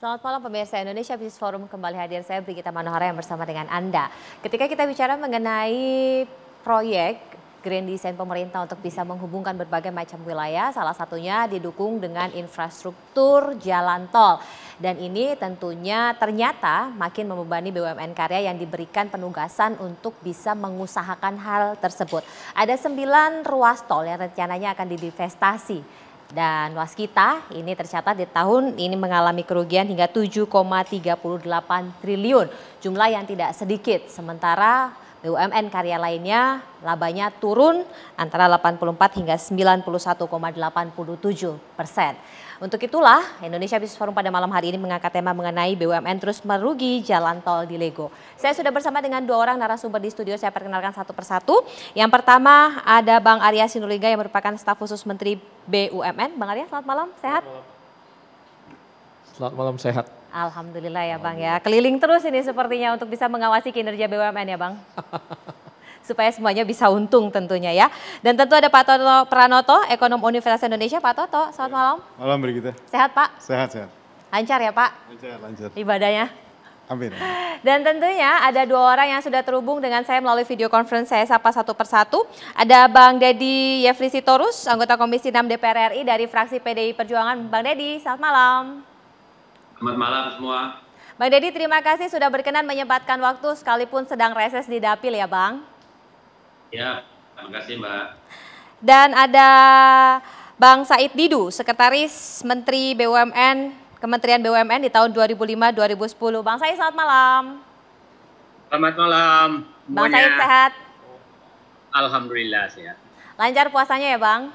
Selamat malam pemirsa Indonesia Business Forum, kembali hadir saya Brigita Manohara yang bersama dengan Anda. Ketika kita bicara mengenai proyek Grand Design pemerintah untuk bisa menghubungkan berbagai macam wilayah, salah satunya didukung dengan infrastruktur jalan tol. Dan ini tentunya ternyata makin membebani BUMN karya yang diberikan penugasan untuk bisa mengusahakan hal tersebut. Ada 9 ruas tol yang rencananya akan didivestasi. Dan waskita ini tercatat di tahun ini mengalami kerugian hingga 7,38 triliun. Jumlah yang tidak sedikit. Sementara BUMN karya lainnya labanya turun antara 84 hingga 91,87%. Untuk itulah Indonesia Business Forum pada malam hari ini mengangkat tema mengenai BUMN terus merugi jalan tol di Lego. Saya sudah bersama dengan 2 orang narasumber di studio, saya perkenalkan satu persatu. Yang pertama ada Bang Arya Sinulinga yang merupakan staf khusus Menteri BUMN. Bang Arya, selamat malam, sehat? Selamat malam, sehat. Alhamdulillah ya Bang ya, keliling terus ini sepertinya untuk bisa mengawasi kinerja BUMN ya Bang. Supaya semuanya bisa untung tentunya ya. Dan tentu ada Pak Toto Pranoto, ekonom Universitas Indonesia. Pak Toto, selamat malam. Malam Brigita. Sehat Pak? Sehat, sehat. Lancar ya Pak? Lancar. Ibadahnya? Amin. Dan tentunya ada 2 orang yang sudah terhubung dengan saya melalui video conference, saya sapa satu persatu. Ada Bang Deddy Yefri Sitorus, anggota Komisi 6 DPR RI dari fraksi PDI Perjuangan. Bang Deddy, selamat malam. Selamat malam semua. Bang Deddy, terima kasih sudah berkenan menyempatkan waktu sekalipun sedang reses di Dapil ya Bang. Ya, terima kasih Mbak. Dan ada Bang Said Didu, Sekretaris Menteri BUMN, Kementerian BUMN di tahun 2005-2010. Bang Said, selamat malam. Selamat malam. Bang Said sehat? Alhamdulillah sehat. Lancar puasanya ya Bang?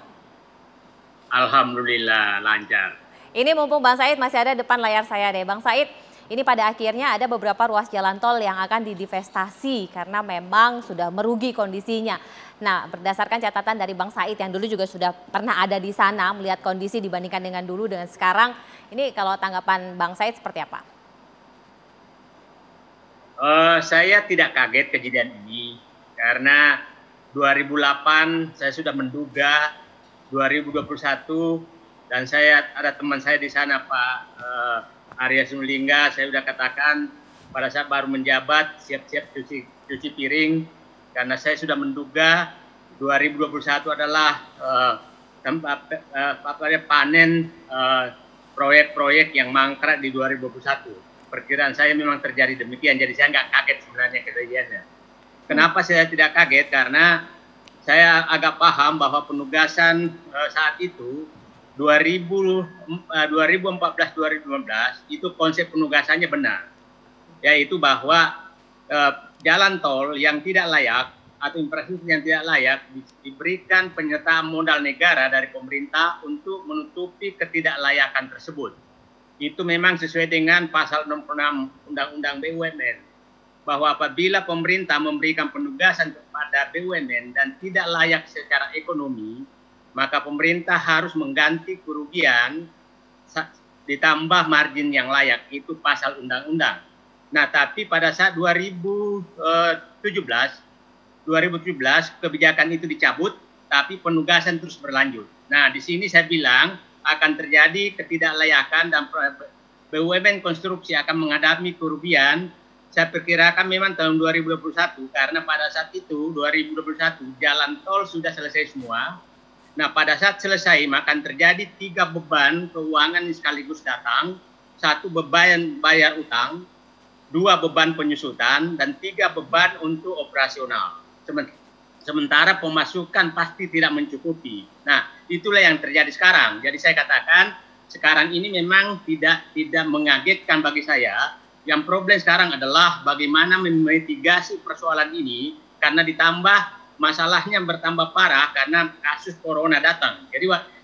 Alhamdulillah lancar. Ini mumpung Bang Said masih ada depan layar saya deh. Bang Said, ini pada akhirnya ada beberapa ruas jalan tol yang akan didivestasi karena memang sudah merugi kondisinya. Nah, berdasarkan catatan dari Bang Said yang dulu juga sudah pernah ada di sana melihat kondisi dibandingkan dengan dulu dengan sekarang. Ini kalau tanggapan Bang Said seperti apa? Saya tidak kaget kejadian ini karena 2008 saya sudah menduga 2021 dan ada teman saya di sana Pak Arya Sinulinga, saya sudah katakan pada saat baru menjabat siap-siap cuci piring karena saya sudah menduga 2021 adalah panen proyek-proyek yang mangkrak di 2021. Perkiraan saya memang terjadi demikian, jadi saya nggak kaget sebenarnya kejadiannya. Kenapa saya tidak kaget? Karena saya agak paham bahwa penugasan saat itu 2014-2015 itu konsep penugasannya benar, yaitu bahwa jalan tol yang tidak layak atau infrastruktur yang tidak layak diberikan penyertaan modal negara dari pemerintah untuk menutupi ketidaklayakan tersebut. Itu memang sesuai dengan pasal 66 Undang-Undang BUMN, bahwa apabila pemerintah memberikan penugasan kepada BUMN dan tidak layak secara ekonomi, maka pemerintah harus mengganti kerugian ditambah margin yang layak, itu pasal undang-undang. Nah, tapi pada saat 2017 kebijakan itu dicabut, tapi penugasan terus berlanjut. Nah, di sini saya bilang akan terjadi ketidaklayakan dan BUMN konstruksi akan menghadapi kerugian. Saya perkirakan memang tahun 2021 karena pada saat itu 2021 jalan tol sudah selesai semua. Nah, pada saat selesai akan terjadi 3 beban keuangan sekaligus datang, 1 beban bayar utang, 2 beban penyusutan, dan 3 beban untuk operasional. Sementara pemasukan pasti tidak mencukupi. Nah, itulah yang terjadi sekarang. Jadi saya katakan sekarang ini memang tidak mengagetkan bagi saya. Yang problem sekarang adalah bagaimana memitigasi persoalan ini karena ditambah masalahnya bertambah parah karena kasus corona datang.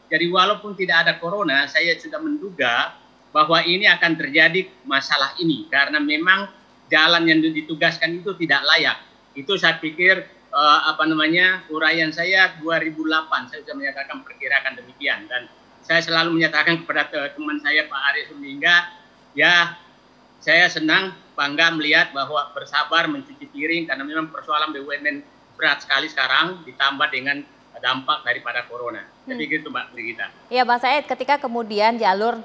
Jadi walaupun tidak ada corona, saya sudah menduga bahwa ini akan terjadi masalah ini karena memang jalan yang ditugaskan itu tidak layak. Itu saya pikir uraian saya 2008 saya sudah menyatakan perkirakan demikian, dan saya selalu menyatakan kepada teman saya Pak Arya Sinulinga, ya saya senang bangga melihat bahwa bersabar mencuci piring karena memang persoalan BUMN berat sekali sekarang ditambah dengan dampak daripada corona. Jadi gitu Mbak Brigita. Iya Bang Said, ketika kemudian jalur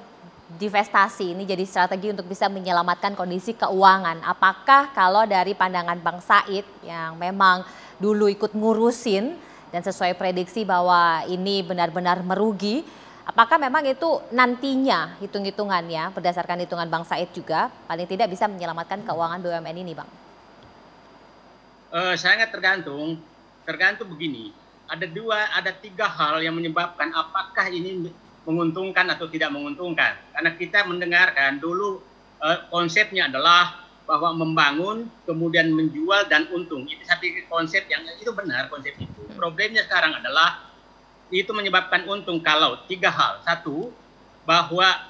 divestasi ini jadi strategi untuk bisa menyelamatkan kondisi keuangan. Apakah kalau dari pandangan Bang Said yang memang dulu ikut ngurusin dan sesuai prediksi bahwa ini benar-benar merugi, apakah memang itu nantinya hitung-hitungannya berdasarkan hitungan Bang Said juga paling tidak bisa menyelamatkan keuangan BUMN ini, Bang? Sangat tergantung begini. Ada tiga hal yang menyebabkan apakah ini menguntungkan atau tidak menguntungkan. Karena kita mendengarkan dulu konsepnya adalah bahwa membangun, kemudian menjual dan untung. Itu satu konsep yang itu benar konsep itu. Problemnya sekarang adalah itu menyebabkan untung kalau tiga hal. Satu, bahwa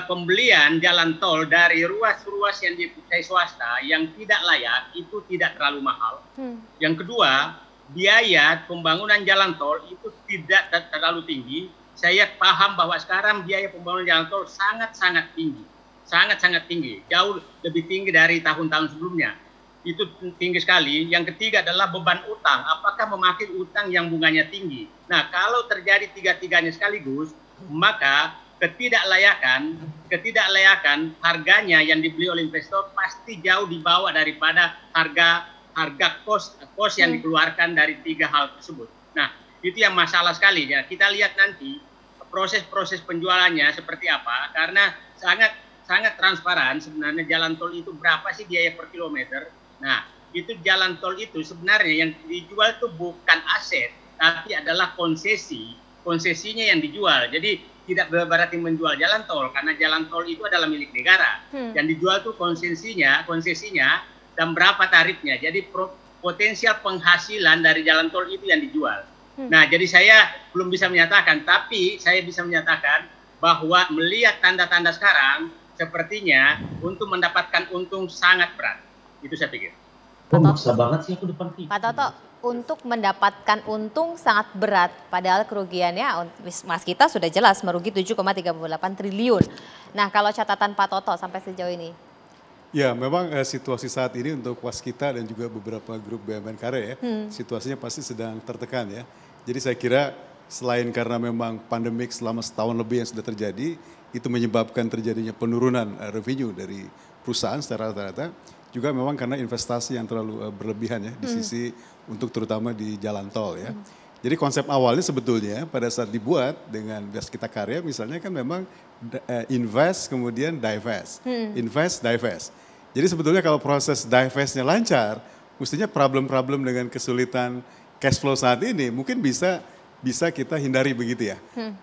pembelian jalan tol dari ruas-ruas yang dipunyai swasta yang tidak layak itu tidak terlalu mahal. Yang kedua, biaya pembangunan jalan tol itu tidak terlalu tinggi. Saya paham bahwa sekarang biaya pembangunan jalan tol sangat-sangat tinggi. Sangat-sangat tinggi. Jauh lebih tinggi dari tahun-tahun sebelumnya. Itu tinggi sekali. Yang ketiga adalah beban utang. Apakah memakai utang yang bunganya tinggi? Nah, kalau terjadi tiga-tiganya sekaligus, maka ketidaklayakan harganya yang dibeli oleh investor pasti jauh di bawah daripada harga kos yang dikeluarkan dari tiga hal tersebut. Nah, itu yang masalah sekali ya. Kita lihat nanti proses penjualannya seperti apa, karena sangat transparan sebenarnya jalan tol itu berapa sih biaya per kilometer. Nah, itu jalan tol itu sebenarnya yang dijual itu bukan aset, tapi adalah konsesinya yang dijual. Jadi tidak berarti menjual jalan tol, karena jalan tol itu adalah milik negara. Yang dijual itu konsesinya dan berapa tarifnya. Jadi potensial penghasilan dari jalan tol itu yang dijual. Nah, jadi saya belum bisa menyatakan, tapi saya bisa menyatakan bahwa melihat tanda-tanda sekarang, sepertinya untuk mendapatkan untung sangat berat. Itu saya pikir. Maksa banget sih aku depan TV. Pak Toto, untuk mendapatkan untung sangat berat, padahal kerugiannya Mas kita sudah jelas merugi 7,38 triliun. Nah, kalau catatan Pak Toto sampai sejauh ini? Ya, memang situasi saat ini untuk Waskita dan juga beberapa grup BUMN Karya ya, situasinya pasti sedang tertekan ya. Jadi saya kira selain karena memang pandemik selama setahun lebih yang sudah terjadi, itu menyebabkan terjadinya penurunan revenue dari perusahaan secara rata-rata, juga memang karena investasi yang terlalu berlebihan ya di sisi untuk terutama di jalan tol ya. Jadi konsep awalnya sebetulnya pada saat dibuat dengan Waskita Karya misalnya kan memang invest kemudian divest, invest divest. Jadi sebetulnya kalau proses divestnya lancar, mestinya problem-problem dengan kesulitan cash flow saat ini mungkin bisa kita hindari begitu ya.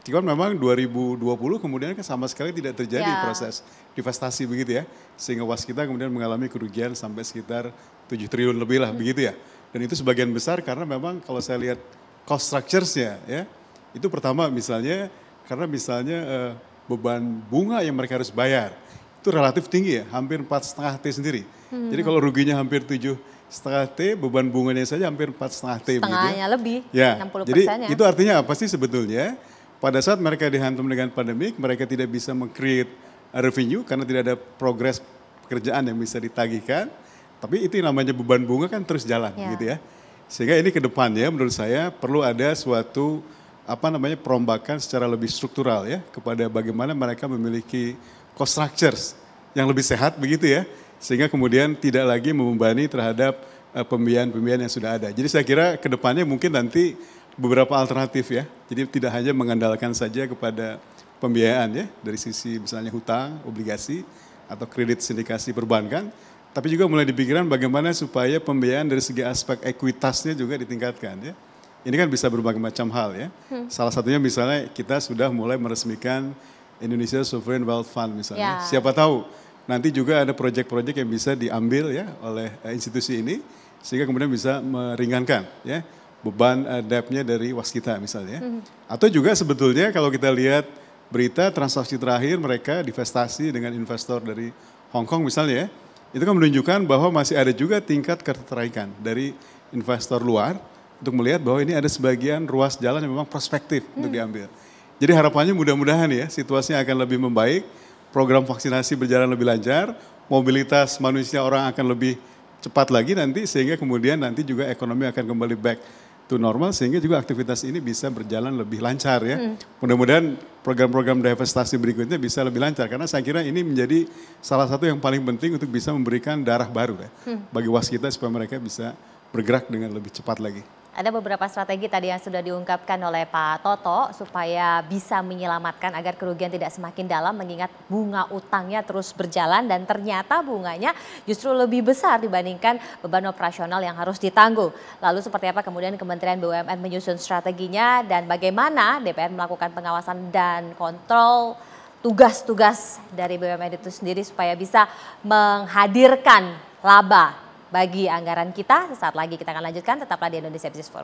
Cuma memang 2020 kemudian kan sama sekali tidak terjadi proses divestasi begitu ya. Sehingga Waskita kemudian mengalami kerugian sampai sekitar 7 triliun lebih lah begitu ya. Dan itu sebagian besar karena memang kalau saya lihat cost structures-nya ya, itu pertama misalnya karena misalnya beban bunga yang mereka harus bayar itu relatif tinggi ya, hampir 4,5 T sendiri. Jadi kalau ruginya hampir 7,5 T, beban bunganya saja hampir 4,5 T. Setengahnya lebih, ya, 60%. Jadi itu artinya apa sih sebetulnya? Pada saat mereka dihantam dengan pandemik, mereka tidak bisa meng-create revenue karena tidak ada progres pekerjaan yang bisa ditagihkan. Tapi itu yang namanya beban bunga kan terus jalan gitu ya. Sehingga ini ke depannya menurut saya perlu ada suatu perombakan secara lebih struktural ya kepada bagaimana mereka memiliki cost structures yang lebih sehat begitu ya. Sehingga kemudian tidak lagi membebani terhadap pembiayaan-pembiayaan yang sudah ada. Jadi saya kira ke depannya mungkin nanti beberapa alternatif ya. Jadi tidak hanya mengandalkan saja kepada pembiayaan ya dari sisi misalnya hutang, obligasi atau kredit sindikasi perbankan, tapi juga mulai dipikirkan bagaimana supaya pembiayaan dari segi aspek ekuitasnya juga ditingkatkan ya. Ini kan bisa berbagai macam hal ya. Salah satunya misalnya kita sudah mulai meresmikan Indonesia Sovereign Wealth Fund misalnya. Siapa tahu nanti juga ada proyek-proyek yang bisa diambil ya oleh institusi ini sehingga kemudian bisa meringankan ya beban debt-nya dari Waskita misalnya. Atau juga sebetulnya kalau kita lihat berita transaksi terakhir mereka divestasi dengan investor dari Hong Kong misalnya ya, itu kan menunjukkan bahwa masih ada juga tingkat ketertarikan dari investor luar untuk melihat bahwa ini ada sebagian ruas jalan yang memang prospektif untuk diambil. Jadi harapannya mudah-mudahan ya situasinya akan lebih membaik, program vaksinasi berjalan lebih lancar, mobilitas manusia orang akan lebih cepat lagi nanti sehingga kemudian nanti juga ekonomi akan kembali back to normal sehingga juga aktivitas ini bisa berjalan lebih lancar ya. Mudah-mudahan program-program divestasi berikutnya bisa lebih lancar karena saya kira ini menjadi salah satu yang paling penting untuk bisa memberikan darah baru ya bagi waskita supaya mereka bisa bergerak dengan lebih cepat lagi. Ada beberapa strategi tadi yang sudah diungkapkan oleh Pak Toto supaya bisa menyelamatkan agar kerugian tidak semakin dalam mengingat bunga utangnya terus berjalan dan ternyata bunganya justru lebih besar dibandingkan beban operasional yang harus ditanggung. Lalu seperti apa kemudian Kementerian BUMN menyusun strateginya dan bagaimana DPR melakukan pengawasan dan kontrol tugas-tugas dari BUMN itu sendiri supaya bisa menghadirkan laba bagi anggaran kita. Sesaat lagi kita akan lanjutkan, tetaplah di Indonesia Business Forum.